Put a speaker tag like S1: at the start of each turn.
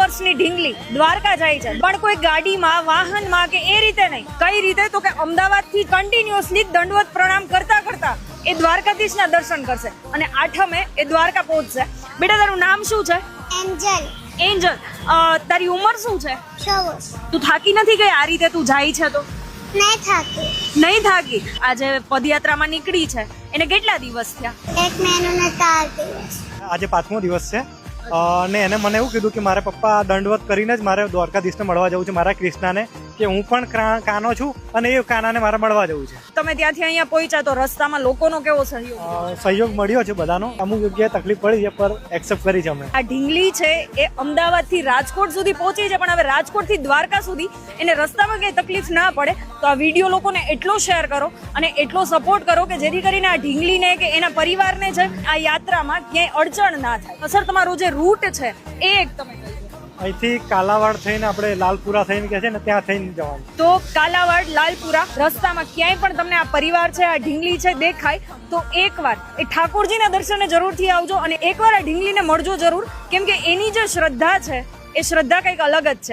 S1: વર્ષની ઢીંગલી દ્વારકા જાય છે, પણ કોઈ ગાડીમાં વાહનમાં કે એ રીતે નહીં. કઈ રીતે તો કે અમદાવાદ થી કન્ટિન્યુઅસલી દંડવત પ્રણામ કરતા કરતા એ દ્વારકાધીશના દર્શન કરશે અને આઠમે એ દ્વારકા પહોંચશે. બેટા તારું નામ શું છે?
S2: એન્જલ.
S1: એન્જલ, તારી ઉંમર શું છે?
S2: 6 વર્ષ.
S1: તું થાકી નથી ગઈ આ રીતે તું જાય છે તો?
S2: નહીં થાકી.
S1: નહીં થાકી. આજે પદયાત્રામાં નીકળી છે એને કેટલા દિવસ થયા?
S2: 1 મહિનો ને 4 દિવસ.
S3: આજે 5મો દિવસ છે અને એને મને એવું કીધું કે મારે પપ્પા દંડવત કરીને જ મારે દ્વારકાધીશને મળવા જવું છે, મારા કૃષ્ણાને, કે હું પણ કાનો છું અને એ કાનાને મારે મળવા જવું છે.
S1: તમે ત્યાંથી અહીંયા પહોંચ્યા તો રસ્તામાં લોકોનો કેવો સહયોગ?
S3: સહયોગ મળ્યો છે બધાનો. અમુક જગ્યાએ તકલીફ પડી છે પર એક્સેપ્ટ કરી છે અમે.
S1: આ ઢીંગલી છે એ અમદાવાદ થી રાજકોટ સુધી પહોંચી છે, પણ હવે રાજકોટ થી દ્વારકા સુધી એને રસ્તામાં કઈ તકલીફ ના પડે તો આ વિડીયો લોકોને એટલો શેર કરો અને એટલો સપોર્ટ કરો કે જેથી કરીને આ ઢીંગલીને કે એના પરિવારને છે આ યાત્રામાં ક્યાંય અડચણ ના થાય. સર, તમારો જે રૂટ છે એ એક તમે કહી દો.
S3: અહીંથી કાલાવાડ થઈને આપણે લાલપુરા થઈને કે છે ને ત્યાં થઈને જવાનું.
S1: તો કાલાવાડ, લાલપુરા રસ્તામાં ક્યાંય પણ તમને આ પરિવાર છે, આ ઢીંગલી છે દેખાય તો એકવાર એ ઠાકોરજીના દર્શને જરૂરથી આવજો અને એકવાર આ ઢીંગલીને મળજો જરૂર, કેમ કે એની જે શ્રદ્ધા છે એ શ્રદ્ધા કંઈક અલગ જ છે.